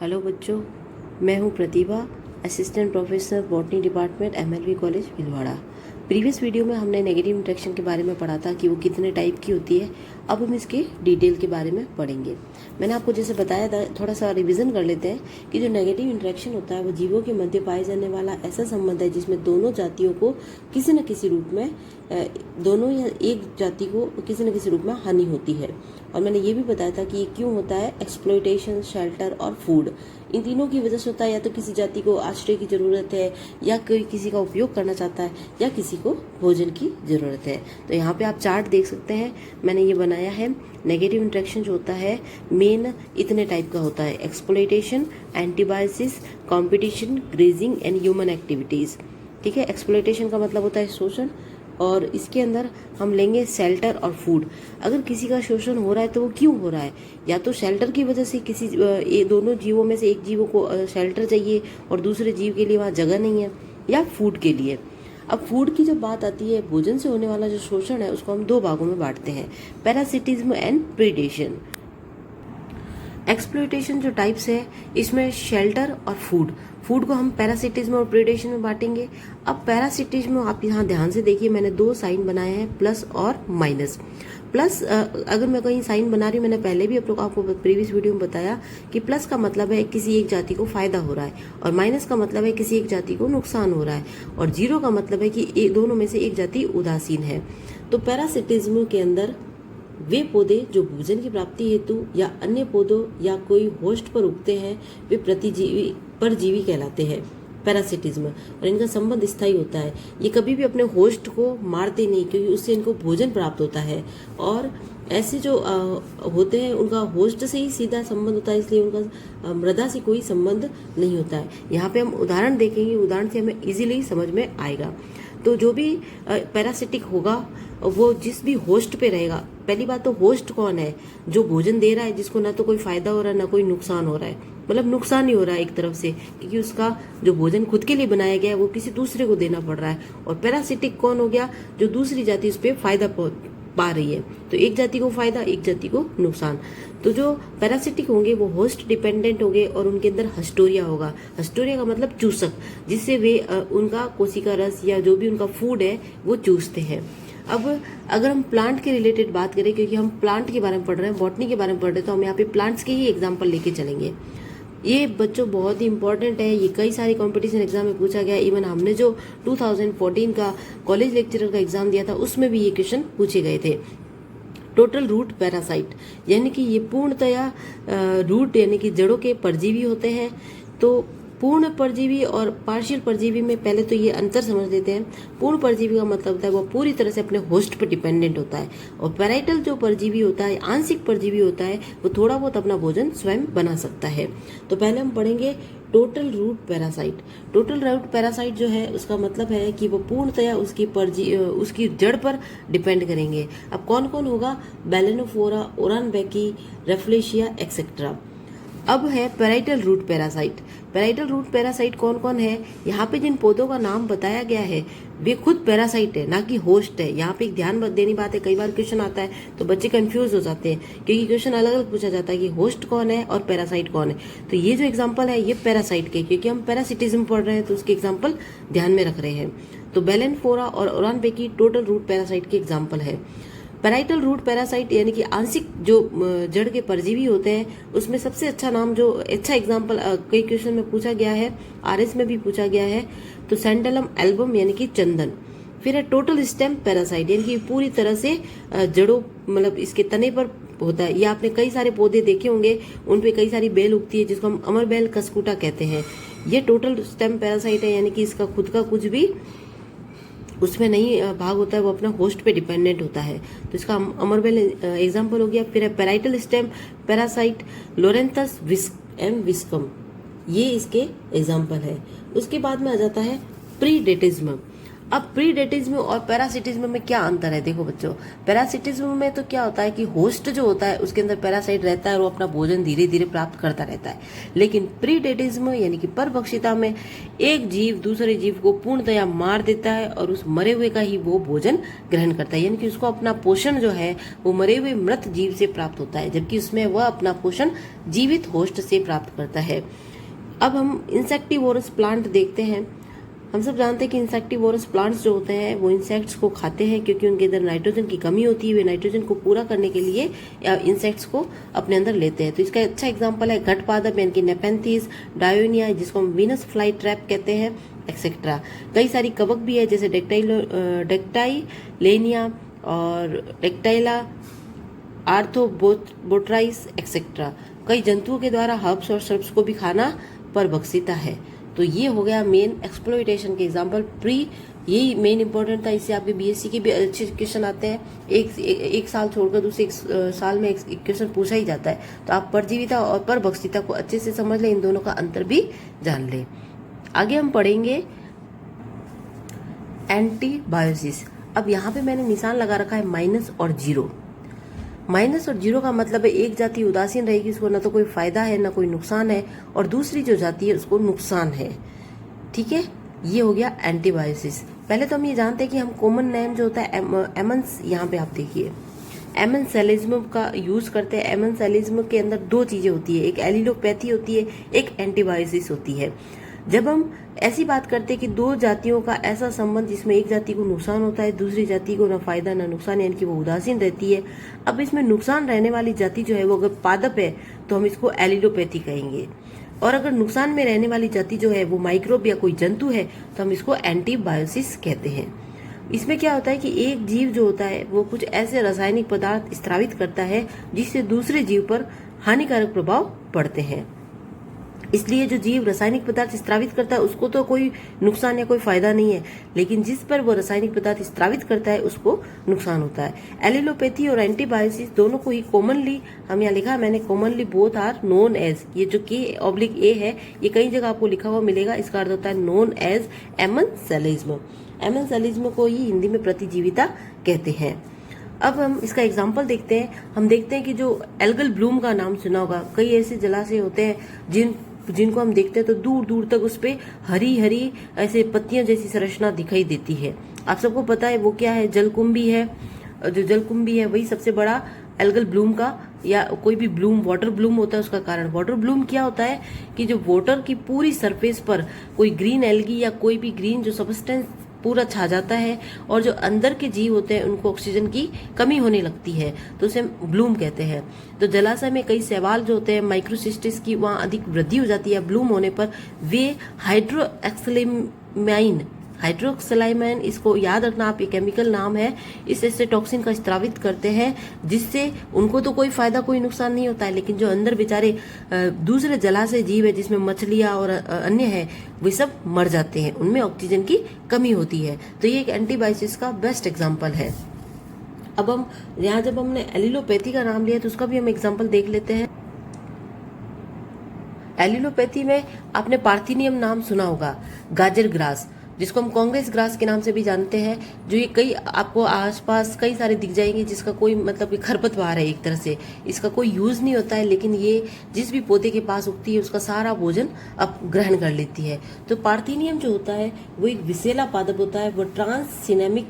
Hello बच्चों, मैं हूं Pratibha, assistant professor botany department MLV college Bhilwara. Previous video में हमने नेगेटिव इंटरेक्शन के बारे में पढ़ा था कि वो कितने टाइप की होती है। अब हम इसके डिटेल के बारे में पढ़ेंगे। मैंने आपको जैसे बताया था, थोड़ा सा रिवीजन कर लेते हैं कि जो नेगेटिव इंटरेक्शन होता है वो जीवों के मध्य पाए जाने वाला ऐसा संबंध है जिसमें दोनों जातियों को किसी न किसी रूप में दोनों या एक जाति को किसी न किसी रूप में हानि होती है। और मैंने ये भी बताया था कि ये क्यों होता है। एक्सप्लॉयटेशन, शेल्टर और फूड, इन तीनों की वजह से होता है। या तो किसी जाति को आश्रय की जरूरत है, या कोई किसी का उपयोग करना चाहता है, या किसी को भोजन की जरूरत है। तो यहाँ पे आप चार्ट देख सकते हैं, मैंने ये बनाया है। नेगेटिव इंटरेक्शन जो होता है मेन इतने टाइप का होता है: exploitation, antibiosis, competition, grazing and human activities. ठीक है, एक्सप्लॉयटेशन का मतलब होता है शोषण, और इसके अंदर हम लेंगे शेल्टर और फूड। अगर किसी का शोषण हो रहा है तो वो क्यों हो रहा है? या तो शेल्टर की वजह से, किसी दोनों जीवों में से एक जीव को शेल्टर चाहिए और दूसरे जीव के लिए वहाँ जगह नहीं है, या फूड के लिए। अब फूड की जब बात आती है, भोजन से होने वाला जो शोषण है उसको हम दो भागों में बांटते हैं: पैरासिटिज्म एंड प्रीडेशन। एक्सप्लॉयटेशन जो टाइप्स है इसमें शेल्टर और फूड को हम पैरासिटिज्म और प्रीडेशन में बांटेंगे। अब पैरासिटिज्म आप यहाँ ध्यान से देखिए, मैंने दो साइन बनाए हैं, प्लस और माइनस। प्लस अगर मैं कहीं साइन बना रही हूँ, मैंने पहले भी आपको प्रीवियस वीडियो में बताया कि प्लस का मतलब है किसी एक जाति को फायदा हो रहा है, और माइनस का मतलब है किसी एक जाति को नुकसान हो रहा है, और जीरो का मतलब है कि दोनों में से एक जाति उदासीन है। तो पैरासिटिज्म के अंदर वे पौधे जो भोजन की प्राप्ति हेतु या अन्य पौधों या कोई होस्ट पर उगते हैं वे परजीवी कहलाते हैं, पैरासिटिज्म। और इनका संबंध स्थायी होता है। ये कभी भी अपने होस्ट को मारते नहीं, क्योंकि उससे इनको भोजन प्राप्त होता है। और ऐसे जो होते हैं उनका होस्ट से ही सीधा संबंध होता है, इसलिए उनका मृदा से कोई संबंध नहीं होता है। यहाँ पे हम उदाहरण देखेंगे, उदाहरण से हमें इजीली समझ में आएगा। तो जो भी पैरासिटिक होगा वो जिस भी होस्ट पे रहेगा। पहली बात तो होस्ट कौन है? जो भोजन दे रहा है, जिसको ना तो कोई फायदा हो रहा है ना कोई नुकसान हो रहा है, मतलब नुकसान ही हो रहा है एक तरफ से, क्योंकि उसका जो भोजन खुद के लिए बनाया गया है वो किसी दूसरे को देना पड़ रहा है। और पैरासिटिक कौन हो गया? जो दूसरी जाति उस पर फायदा पा रही है। तो एक जाति को फायदा, एक जाति को नुकसान। तो जो पैरासिटिक होंगे वो होस्ट डिपेंडेंट होंगे, और उनके अंदर हस्टोरिया होगा। हस्टोरिया का मतलब चूसक, जिससे वे उनका कोशिका रस या जो भी उनका फूड है वो चूसते हैं। अब अगर हम प्लांट के रिलेटेड बात करें, क्योंकि हम प्लांट के बारे में पढ़ रहे हैं, बॉटनी के बारे में पढ़ रहे हैं, तो हम यहाँ पे प्लांट्स के ही एग्जाम्पल लेके चलेंगे। ये बच्चों बहुत ही इंपॉर्टेंट है। ये कई सारे कंपटीशन एग्जाम में पूछा गया। इवन हमने जो 2014 का कॉलेज लेक्चरर का एग्जाम दिया था उसमें भी ये क्वेश्चन पूछे गए थे। टोटल रूट पैरासाइट, यानी कि ये पूर्णतया रूट यानी कि जड़ों के परजीवी होते हैं। तो पूर्ण परजीवी और पार्शियल परजीवी में पहले तो ये अंतर समझ लेते हैं। पूर्ण परजीवी का मतलब होता है वो पूरी तरह से अपने होस्ट पर डिपेंडेंट होता है, और पैराइटल जो परजीवी होता है, आंशिक परजीवी होता है, वो थोड़ा बहुत अपना भोजन स्वयं बना सकता है। तो पहले हम पढ़ेंगे total root parasite. Total root parasite जो है उसका मतलब है कि वो पूर्णतया उसकी जड़ पर डिपेंड करेंगे। अब कौन कौन होगा? बैलेनोफोरा, ओरानबेकी, रेफ्लेशिया एक्सेट्रा। अब है parietal root parasite. Parietal root parasite कौन कौन है? यहाँ पे जिन पौधों का नाम बताया गया है वे खुद पैरासाइट है, ना कि होस्ट है। यहाँ पे एक ध्यान देनी बात है, कई बार क्वेश्चन आता है तो बच्चे कंफ्यूज हो जाते हैं, क्योंकि क्वेश्चन अलग अलग पूछा जाता है कि होस्ट कौन है और पैरासाइट कौन है। तो ये जो एग्जाम्पल है ये पैरासाइट के, क्योंकि हम पैरासिटिज्म पढ़ रहे हैं तो उसके एग्जाम्पल ध्यान में रख रहे हैं। तो बैलेनफोरा और ओरानबेकी टोटल रूट पैरासाइट के एग्जाम्पल है। पैराइटल रूट पैरासाइट यानी कि आंशिक जो जड़ के परजीवी होते हैं, उसमें सबसे अच्छा नाम, जो अच्छा एग्जाम्पल कई क्वेश्चन में पूछा गया है, आरएस में भी पूछा गया है, तो सैंडलम एल्बम यानी कि चंदन। फिर है टोटल स्टेम पैरासाइट, यानी कि पूरी तरह से जड़ों, मतलब इसके तने पर होता है। ये आपने कई सारे पौधे देखे होंगे, उन पे कई सारी बेल उगती है जिसको हम अमर बेल कस्कुटा कहते हैं। ये टोटल स्टेम पैरासाइट है, यानी कि इसका खुद का कुछ भी उसमें नहीं भाग होता है, वो अपना होस्ट पे डिपेंडेंट होता है। तो इसका अमरबेल एग्जाम्पल हो गया। फिर है पैराइटल स्टेम पैरासाइट, लोरेंथस विस्कम, ये इसके एग्जाम्पल है। उसके बाद में आ जाता है प्रीडेटिज्म। अब प्रीडेटिज्म और पैरासिटिज्म में क्या अंतर है? देखो बच्चों, पैरासिटिज्म में तो क्या होता है कि होस्ट जो होता है उसके अंदर पैरासाइट रहता है और वो अपना भोजन धीरे धीरे प्राप्त करता रहता है। लेकिन प्रीडेटिज्म यानी कि परभक्षिता में एक जीव दूसरे जीव को पूर्णतया मार देता है और उस मरे हुए का ही वो भोजन ग्रहण करता है, यानी कि उसको अपना पोषण जो है वो मरे हुए मृत जीव से प्राप्त होता है, जबकि उसमें वह अपना पोषण जीवित होस्ट से प्राप्त करता है। अब हम इंसेक्टिवोरस प्लांट देखते हैं। हम सब जानते हैं कि इंसेक्टिवोरस प्लांट्स जो होते हैं वो इंसेक्ट्स को खाते हैं, क्योंकि उनके अंदर नाइट्रोजन की कमी होती है। वे नाइट्रोजन को पूरा करने के लिए इंसेक्ट्स को अपने अंदर लेते हैं। तो इसका अच्छा एग्जांपल है घटपादप यानी कि नेपेंथीज, डायोनिया जिसको हम वीनस फ्लाई ट्रैप कहते हैं, एक्सेट्रा। कई सारी कवक भी है जैसे डेक्टाइलेनिया और डेक्टाइला, आर्थोबोट्राइस एक्सेट्रा। कई जंतुओं के द्वारा हर्ब्स और श्रब्स को भी खाना परभक्षिता है। तो ये हो गया मेन एक्सप्लोइटेशन के एग्जांपल। प्री यही मेन इंपॉर्टेंट था, इससे आपके बीएससी के भी अच्छे क्वेश्चन आते हैं। एक साल छोड़कर दूसरे साल में एक क्वेश्चन पूछा ही जाता है। तो आप परजीविता और परभक्षिता को अच्छे से समझ लें, इन दोनों का अंतर भी जान लें। आगे हम पढ़ेंगे एंटीबायोसिस। अब यहाँ पे मैंने निशान लगा रखा है माइनस और जीरो। माइनस और जीरो का मतलब है एक जाति उदासीन रहेगी, उसको ना तो कोई फायदा है ना कोई नुकसान है, और दूसरी जो जाति है उसको नुकसान है। ठीक है, ये हो गया एंटीबायोसिस। पहले तो हम ये जानते हैं कि हम कॉमन नेम जो होता है एमन्स, यहाँ पे आप देखिए एमेंसेलिज्म का यूज करते हैं। एमेंसेलिज्म के अंदर दो चीजें होती है, एक एलिलोपैथी होती है, एक एंटीबायोसिस होती है। जब हम ऐसी बात करते हैं कि दो जातियों का ऐसा संबंध जिसमें एक जाति को नुकसान होता है, दूसरी जाति को ना फायदा ना नुकसान, यानी कि वो उदासीन रहती है। अब इसमें नुकसान रहने वाली जाति जो है वो अगर पादप है तो हम इसको एलिलोपैथी कहेंगे, और अगर नुकसान में रहने वाली जाति जो है वो माइक्रोब या कोई जंतु है तो हम इसको एंटीबायोसिस कहते हैं। इसमें क्या होता है कि एक जीव जो होता है वो कुछ ऐसे रासायनिक पदार्थ स्रावित करता है जिससे दूसरे जीव पर हानिकारक प्रभाव पड़ते हैं। इसलिए जो जीव रासायनिक पदार्थ स्रावित करता है उसको तो कोई नुकसान या कोई फायदा नहीं है, लेकिन जिस पर वो रासायनिक पदार्थ स्रावित करता है उसको नुकसान होता है। एलिलोपैथी और एंटीबायोसिस दोनों को ही कॉमनली, हम यहाँ लिखा मैंने commonly, both are known as, ये जो K/A है ये कई जगह आपको लिखा हुआ मिलेगा, इसका अर्थ होता है नोन एज एमेंसेलिज्म। एमेंसेलिज्म को ही हिंदी में प्रतिजीविता कहते हैं। अब हम इसका एग्जाम्पल देखते हैं। हम देखते हैं कि जो एल्गल ब्लूम का नाम सुना होगा, कई ऐसे जलाशय होते हैं जिनको हम देखते हैं तो दूर दूर तक उस पे हरी हरी ऐसे पत्तियां जैसी संरचना दिखाई देती है। आप सबको पता है वो क्या है, जलकुंभी है। जो जलकुंभी है वही सबसे बड़ा एल्गल ब्लूम का या कोई भी ब्लूम, वाटर ब्लूम होता है उसका कारण। वाटर ब्लूम क्या होता है कि जो वाटर की पूरी सरफेस पर कोई ग्रीन एल्गी या कोई भी ग्रीन जो सबस्टेंस पूरा छा जाता है, और जो अंदर के जीव होते हैं उनको ऑक्सीजन की कमी होने लगती है, तो उसे ब्लूम कहते हैं। तो जलाशय में कई शैवाल जो होते हैं माइक्रोसिस्टिस की वहाँ अधिक वृद्धि हो जाती है ब्लूम होने पर। वे हाइड्रोक्सिलामाइन, इसको याद रखना आप, ये केमिकल नाम है, इस ऐसे टॉक्सिन का स्रावित करते हैं जिससे उनको तो कोई फायदा कोई नुकसान नहीं होता है, लेकिन जो अंदर बेचारे दूसरे जलाशय जीव है जिसमें मछलियां और अन्य है वे सब मर जाते हैं, उनमें ऑक्सीजन की कमी होती है। तो ये एक एंटीबायोसिस का बेस्ट एग्जाम्पल है। अब हम यहाँ जब हमने एलिलोपैथी का नाम लिया तो उसका भी हम एग्जाम्पल देख लेते हैं। एलिलोपैथी में आपने पार्थिनियम नाम सुना होगा, गाजर ग्रास, जिसको हम कांग्रेस ग्रास के नाम से भी जानते हैं, जो ये कई आपको आसपास कई सारे दिख जाएंगे, जिसका कोई मतलब कि खरपतवार है एक तरह से, इसका कोई यूज नहीं होता है, लेकिन ये जिस भी पौधे के पास उगती है उसका सारा भोजन अब ग्रहण कर लेती है। तो पार्थिनियम जो होता है वो एक विषैला पादप होता है, वो ट्रांससिनेमिक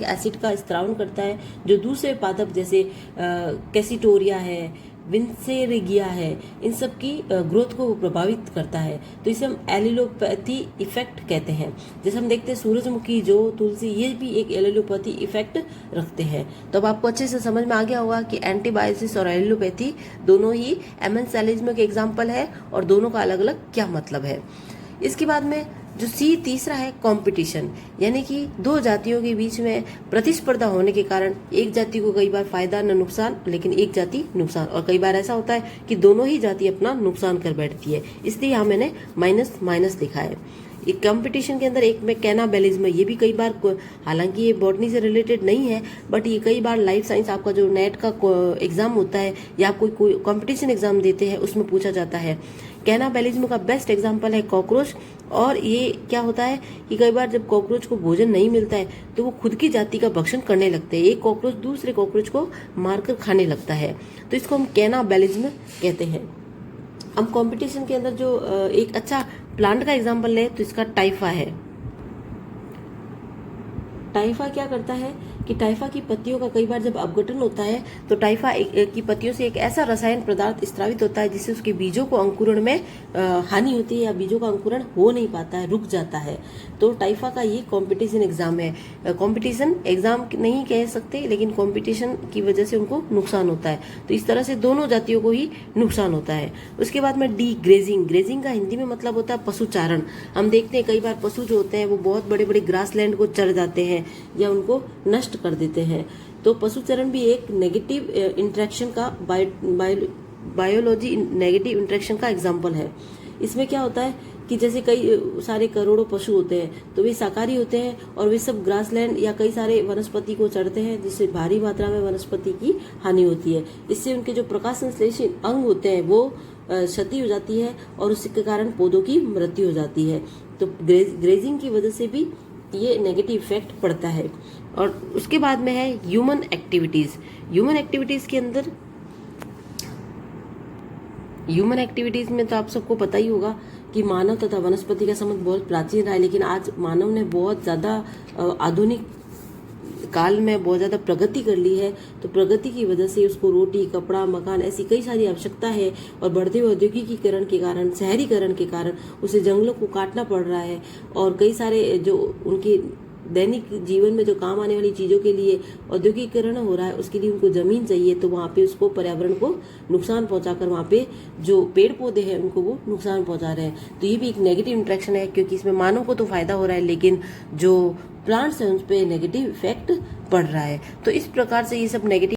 एसिड का स्त्रावन करता है, जो दूसरे पादप जैसे कैसिटोरिया है, विंसेरेगिया है, इन सब की ग्रोथ को प्रभावित करता है। तो इसे हम एलिलोपैथी इफेक्ट कहते हैं। जैसे हम देखते हैं सूरजमुखी, जो तुलसी, ये भी एक एलिलोपैथी इफेक्ट रखते हैं। तो अब आपको अच्छे से समझ में आ गया होगा कि एंटीबायोसिस और एलिलोपैथी दोनों ही एमेंसेलिज्म के एग्जाम्पल है और दोनों का अलग अलग क्या मतलब है। इसके बाद में जो तीसरा है कंपटीशन, यानी कि दो जातियों के बीच में प्रतिस्पर्धा होने के कारण एक जाति को कई बार फायदा न नुकसान, लेकिन एक जाति नुकसान, और कई बार ऐसा होता है कि दोनों ही जाति अपना नुकसान कर बैठती है, इसलिए यहाँ मैंने माइनस माइनस लिखा है। ये कंपटीशन के अंदर एक में कैनाबैलिज्म, ये भी कई बार, हालांकि ये बॉटनी से रिलेटेड नहीं है, बट ये कई बार लाइफ साइंस आपका जो नेट का एग्जाम होता है या आप कोई कंपटीशन एग्जाम देते हैं उसमें पूछा जाता है। कैनाबैलिज्म का बेस्ट एग्जाम्पल है कॉकरोच। और ये क्या होता है कि कई बार जब कॉकरोच को भोजन नहीं मिलता है तो वो खुद की जाति का भक्षण करने लगते हैं। एक कॉकरोच दूसरे कॉकरोच को मारकर खाने लगता है, तो इसको हम कैनाबैलिज्म कहते हैं। हम कंपटीशन के अंदर जो एक अच्छा प्लांट का एग्जाम्पल लें तो इसका टाइफा है। टाइफा क्या करता है कि टाइफा की पत्तियों का कई बार जब अपघटन होता है तो टाइफा की पत्तियों से एक ऐसा रसायन पदार्थ स्रावित होता है जिससे उसके बीजों को अंकुरण में हानि होती है या बीजों का अंकुरण हो नहीं पाता है, रुक जाता है। तो टाइफा का ये कंपटीशन एग्जाम है। कंपटीशन एग्जाम नहीं कह सकते, लेकिन कंपटीशन की वजह से उनको नुकसान होता है। तो इस तरह से दोनों जातियों को ही नुकसान होता है। उसके बाद में डी ग्रेजिंग। ग्रेजिंग का हिंदी में मतलब होता है पशुचारण। हम देखते हैं कई बार पशु जो होते हैं वो बहुत बड़े बड़े ग्रासलैंड को चढ़ जाते हैं या उनको नष्ट कर देते हैं। तो पशुचरण भी एक नेगेटिव इंटरेक्शन का बायोलॉजी नेगेटिव इंटरेक्शन का एग्जाम्पल है। इसमें क्या होता है कि जैसे कई सारे करोड़ों पशु होते हैं तो वे शाकाहारी होते हैं और वे सब ग्रासलैंड या कई सारे वनस्पति को चढ़ते हैं, जिससे भारी मात्रा में वनस्पति की हानि होती है। इससे उनके जो प्रकाश संश्लेषी अंग होते हैं वो क्षति हो जाती है और उसके कारण पौधों की मृत्यु हो जाती है। तो ग्रेजिंग की वजह से भी ये नेगेटिव इफेक्ट पड़ता है। और उसके बाद में है ह्यूमन एक्टिविटीज। ह्यूमन एक्टिविटीज के अंदर, ह्यूमन एक्टिविटीज में तो आप सबको पता ही होगा कि मानव तथा वनस्पति का संबंध बहुत प्राचीन रहा है, लेकिन आज मानव ने बहुत ज्यादा आधुनिक काल में बहुत ज्यादा प्रगति कर ली है। तो प्रगति की वजह से उसको रोटी, कपड़ा, मकान, ऐसी कई सारी आवश्यकता है और बढ़ते हुए औद्योगिकीकरण के कारण, शहरीकरण के कारण उसे जंगलों को काटना पड़ रहा है और कई सारे जो उनकी दैनिक जीवन में जो काम आने वाली चीजों के लिए औद्योगिकीकरण हो रहा है उसके लिए उनको जमीन चाहिए, तो वहाँ पे उसको पर्यावरण को नुकसान पहुंचाकर वहाँ पे जो पेड़ पौधे हैं उनको वो नुकसान पहुंचा रहे हैं। तो ये भी एक नेगेटिव इंटरेक्शन है, क्योंकि इसमें मानव को तो फायदा हो रहा है लेकिन जो प्लांट्स हैं उन पे नेगेटिव इफेक्ट पड़ रहा है। तो इस प्रकार से ये सब नेगेटिव